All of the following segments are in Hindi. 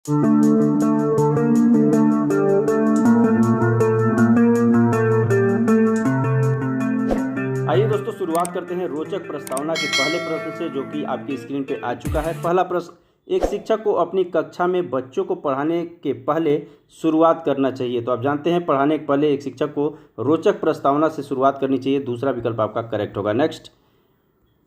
आइए दोस्तों, शुरुआत करते हैं रोचक प्रस्तावना के पहले प्रश्न से, जो कि आपकी स्क्रीन पे आ चुका है। पहला प्रश्न, एक शिक्षक को अपनी कक्षा में बच्चों को पढ़ाने के पहले शुरुआत करना चाहिए। तो आप जानते हैं, पढ़ाने के पहले एक शिक्षक को रोचक प्रस्तावना से शुरुआत करनी चाहिए। दूसरा विकल्प आपका करेक्ट होगा। नेक्स्ट,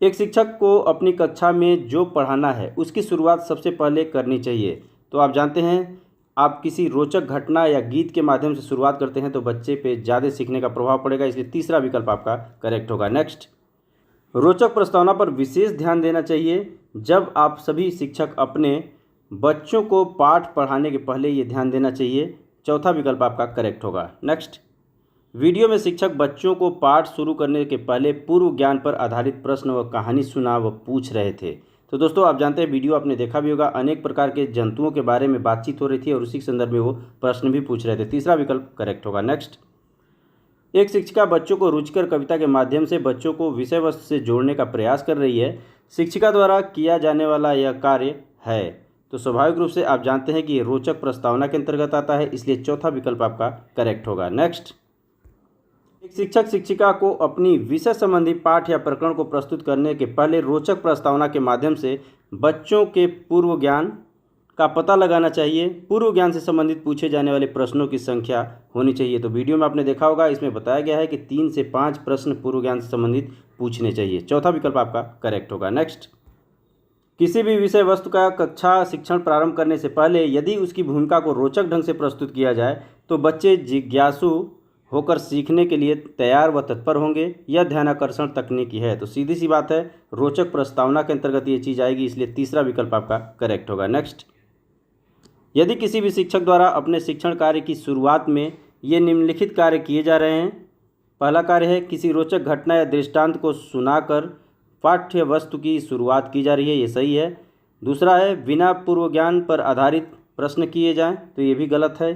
एक शिक्षक को अपनी कक्षा में जो पढ़ाना है उसकी शुरुआत सबसे पहले करनी चाहिए। तो आप जानते हैं, आप किसी रोचक घटना या गीत के माध्यम से शुरुआत करते हैं तो बच्चे पे ज़्यादा सीखने का प्रभाव पड़ेगा, इसलिए तीसरा विकल्प आपका करेक्ट होगा। नेक्स्ट, रोचक प्रस्तावना पर विशेष ध्यान देना चाहिए। जब आप सभी शिक्षक अपने बच्चों को पाठ पढ़ाने के पहले ये ध्यान देना चाहिए। चौथा विकल्प आपका करेक्ट होगा। नेक्स्ट, वीडियो में शिक्षक बच्चों को पाठ शुरू करने के पहले पूर्व ज्ञान पर आधारित प्रश्न व कहानी सुना व पूछ रहे थे। तो दोस्तों, आप जानते हैं, वीडियो आपने देखा भी होगा, अनेक प्रकार के जंतुओं के बारे में बातचीत हो रही थी और उसी के संदर्भ में वो प्रश्न भी पूछ रहे थे। तीसरा विकल्प करेक्ट होगा। नेक्स्ट, एक शिक्षिका बच्चों को रुचिकर कविता के माध्यम से बच्चों को विषय वस्तु से जोड़ने का प्रयास कर रही है। शिक्षिका द्वारा किया जाने वाला यह कार्य है। तो स्वाभाविक रूप से आप जानते हैं कि ये रोचक प्रस्तावना के अंतर्गत आता है, इसलिए चौथा विकल्प आपका करेक्ट होगा। नेक्स्ट, एक शिक्षक शिक्षिका को अपनी विषय संबंधी पाठ या प्रकरण को प्रस्तुत करने के पहले रोचक प्रस्तावना के माध्यम से बच्चों के पूर्व ज्ञान का पता लगाना चाहिए। पूर्व ज्ञान से संबंधित पूछे जाने वाले प्रश्नों की संख्या होनी चाहिए। तो वीडियो में आपने देखा होगा, इसमें बताया गया है कि 3 से 5 प्रश्न पूर्व ज्ञान से संबंधित पूछने चाहिए। चौथा विकल्प आपका करेक्ट होगा। नेक्स्ट, किसी भी विषय वस्तु का कक्षा शिक्षण प्रारंभ करने से पहले यदि उसकी भूमिका को रोचक ढंग से प्रस्तुत किया जाए तो बच्चे जिज्ञासु होकर सीखने के लिए तैयार व तत्पर होंगे। यह ध्यानाकर्षण तकनीकी है। तो सीधी सी बात है, रोचक प्रस्तावना के अंतर्गत ये चीज़ आएगी, इसलिए तीसरा विकल्प आपका करेक्ट होगा। नेक्स्ट, यदि किसी भी शिक्षक द्वारा अपने शिक्षण कार्य की शुरुआत में ये निम्नलिखित कार्य किए जा रहे हैं। पहला कार्य है, किसी रोचक घटना या दृष्टांत को सुनाकर पाठ्य वस्तु की शुरुआत की जा रही है, ये सही है। दूसरा है, बिना पूर्व ज्ञान पर आधारित प्रश्न किए जाएं, तो ये भी गलत है।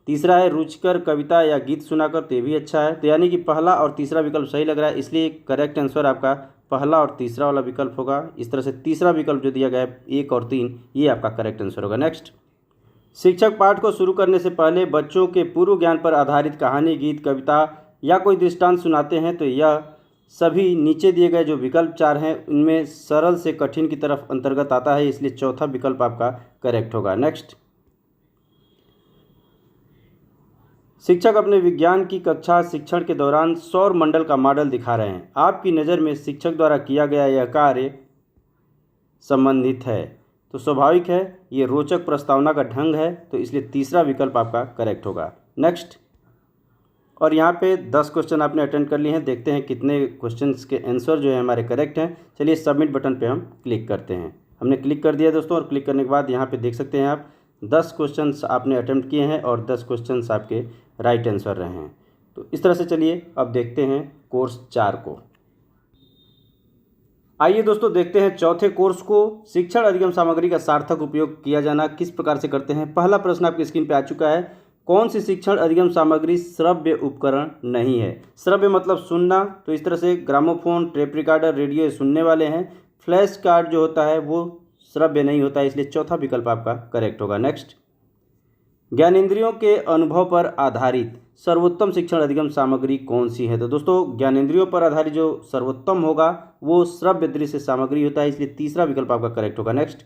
तीसरा है, रुचिकर कविता या गीत सुनाकर, तो ये भी अच्छा है। तो यानी कि पहला और तीसरा विकल्प सही लग रहा है, इसलिए करेक्ट आंसर आपका पहला और तीसरा वाला विकल्प होगा। इस तरह से तीसरा विकल्प जो दिया गया है 1 और 3, ये आपका करेक्ट आंसर होगा। नेक्स्ट, शिक्षक पाठ को शुरू करने से पहले बच्चों के पूर्व ज्ञान पर आधारित कहानी, गीत, कविता या कोई दृष्टांत सुनाते हैं, तो यह सभी नीचे दिए गए जो विकल्प 4 हैं उनमें सरल से कठिन की तरफ अंतर्गत आता है, इसलिए चौथा विकल्प आपका करेक्ट होगा। नेक्स्ट, शिक्षक अपने विज्ञान की कक्षा शिक्षण के दौरान सौर मंडल का मॉडल दिखा रहे हैं। आपकी नज़र में शिक्षक द्वारा किया गया यह कार्य संबंधित है। तो स्वाभाविक है, ये रोचक प्रस्तावना का ढंग है, तो इसलिए तीसरा विकल्प आपका करेक्ट होगा। नेक्स्ट, और यहाँ पे 10 क्वेश्चन आपने अटेंड कर लिए हैं। देखते हैं कितने क्वेश्चंस के आंसर जो है हमारे करेक्ट हैं। चलिए सबमिट बटन पे हम क्लिक करते हैं। हमने क्लिक कर दिया दोस्तों, और क्लिक करने के बाद यहाँ पे देख सकते हैं आप 10 क्वेश्चंस आपने अटेम्प्ट किए हैं और 10 क्वेश्चंस आपके राइट आंसर रहे हैं। तो इस तरह से चलिए अब देखते हैं कोर्स 4 को। आइए दोस्तों, देखते हैं चौथे कोर्स को। शिक्षण अधिगम सामग्री का सार्थक उपयोग किया जाना किस प्रकार से करते हैं। पहला प्रश्न आपकी स्क्रीन पे आ चुका है, कौन सी शिक्षण अधिगम सामग्री श्रव्य उपकरण नहीं है। श्रव्य मतलब सुनना, तो इस तरह से ग्रामोफोन, टेप रिकॉर्डर, रेडियो सुनने वाले हैं। फ्लैश कार्ड जो होता है वो श्रव्य नहीं होता है, इसलिए चौथा विकल्प आपका करेक्ट होगा। नेक्स्ट, ज्ञानेंद्रियों के अनुभव पर आधारित सर्वोत्तम शिक्षण अधिगम सामग्री कौन सी है। तो दोस्तों, ज्ञानेंद्रियों पर आधारित जो सर्वोत्तम होगा वो श्रव्य दृश्य सामग्री होता है, इसलिए तीसरा विकल्प आपका करेक्ट होगा। नेक्स्ट,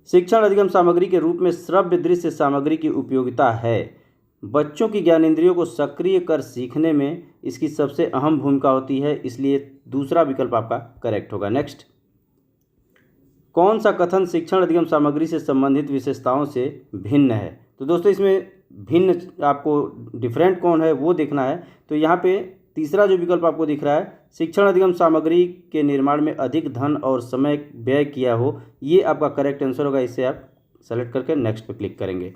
शिक्षण अधिगम सामग्री के रूप में श्रव्य दृश्य सामग्री की उपयोगिता है। बच्चों की ज्ञानेंद्रियों को सक्रिय कर सीखने में इसकी सबसे अहम भूमिका होती है, इसलिए दूसरा विकल्प आपका करेक्ट होगा। नेक्स्ट, कौन सा कथन शिक्षण अधिगम सामग्री से संबंधित विशेषताओं से भिन्न है। तो दोस्तों, इसमें भिन्न आपको डिफरेंट कौन है वो देखना है। तो यहाँ पे तीसरा जो विकल्प आपको दिख रहा है, शिक्षण अधिगम सामग्री के निर्माण में अधिक धन और समय व्यय किया हो, ये आपका करेक्ट आंसर होगा। इसे आप सेलेक्ट करके नेक्स्ट पे क्लिक करेंगे।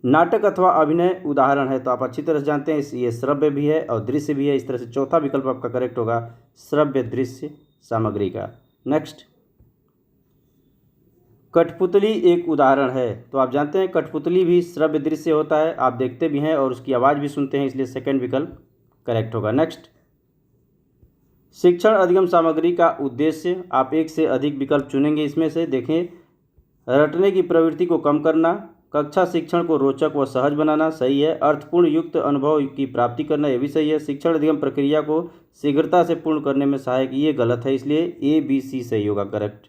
नाटक अथवा अभिनय उदाहरण है, तो आप अच्छी तरह से जानते हैं ये श्रव्य भी है और दृश्य भी है, इस तरह से चौथा विकल्प आपका करेक्ट होगा, श्रव्य दृश्य सामग्री का। नेक्स्ट, कठपुतली एक उदाहरण है, तो आप जानते हैं कठपुतली भी श्रव्य दृश्य होता है, आप देखते भी हैं और उसकी आवाज़ भी सुनते हैं, इसलिए सेकंड विकल्प करेक्ट होगा। नेक्स्ट, शिक्षण अधिगम सामग्री का उद्देश्य, आप एक से अधिक विकल्प चुनेंगे, इसमें से देखें रटने की प्रवृत्ति को कम करना, कक्षा शिक्षण को रोचक व सहज बनाना, सही है। अर्थपूर्ण युक्त अनुभव की प्राप्ति करना, ये भी सही है। शिक्षण अधिगम प्रक्रिया को शीघ्रता से पूर्ण करने में सहायक, ये गलत है, इसलिए ए बी सी सही होगा करेक्ट।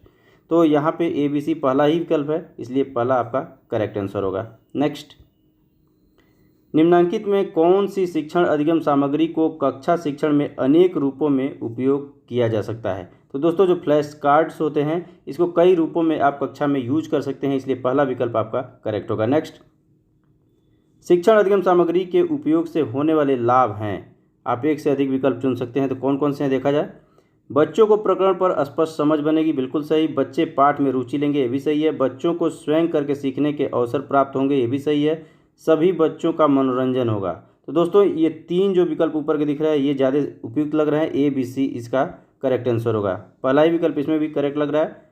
तो यहाँ पे ए बी सी पहला ही विकल्प है, इसलिए पहला आपका करेक्ट आंसर होगा। नेक्स्ट, निम्नलिखित में कौन सी शिक्षण अधिगम सामग्री को कक्षा शिक्षण में अनेक रूपों में उपयोग किया जा सकता है। तो दोस्तों जो फ्लैश कार्ड्स होते हैं इसको कई रूपों में आप कक्षा में यूज कर सकते हैं, इसलिए पहला विकल्प आपका करेक्ट होगा। नेक्स्ट, शिक्षण अधिगम सामग्री के उपयोग से होने वाले लाभ हैं, आप एक से अधिक विकल्प चुन सकते हैं। तो कौन कौन से हैं देखा जाए। बच्चों को प्रकरण पर स्पष्ट समझ बनेगी, बिल्कुल सही। बच्चे पाठ में रुचि लेंगे, ये भी सही है। बच्चों को स्वयं करके सीखने के अवसर प्राप्त होंगे, ये भी सही है। सभी बच्चों का मनोरंजन होगा। तो दोस्तों ये तीन जो विकल्प ऊपर के दिख रहा है ये ज़्यादा उपयुक्त लग रहा है, ए बी सी इसका करेक्ट आंसर होगा। पहला ही विकल्प इसमें भी करेक्ट लग रहा है,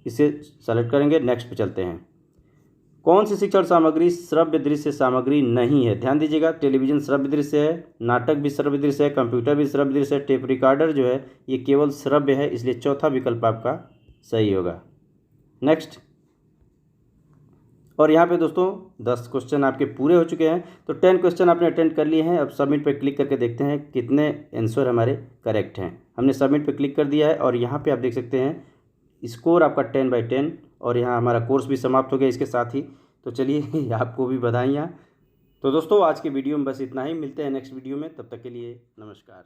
इसे सेलेक्ट करेंगे। नेक्स्ट पे चलते हैं। कौन सी शिक्षण सामग्री श्रव्य दृश्य सामग्री नहीं है। ध्यान दीजिएगा, टेलीविज़न श्रव्य दृश्य है, नाटक भी श्रव्य दृश्य है, कंप्यूटर भी श्रव्य दृश्य है, टेप रिकॉर्डर जो है ये केवल श्रव्य है, इसलिए चौथा विकल्प आपका सही होगा। नेक्स्ट, और यहाँ पे दोस्तों 10 क्वेश्चन आपके पूरे हो चुके हैं। तो 10 क्वेश्चन आपने अटेंड कर लिए हैं। अब सबमिट पे क्लिक करके देखते हैं कितने आंसर हमारे करेक्ट हैं। हमने सबमिट पे क्लिक कर दिया है और यहाँ पे आप देख सकते हैं स्कोर आपका 10/10 और यहाँ हमारा कोर्स भी समाप्त हो गया इसके साथ ही। तो चलिए आपको भी बधाइयाँ। तो दोस्तों आज के वीडियो में बस इतना ही, मिलते हैं नेक्स्ट वीडियो में, तब तक के लिए नमस्कार।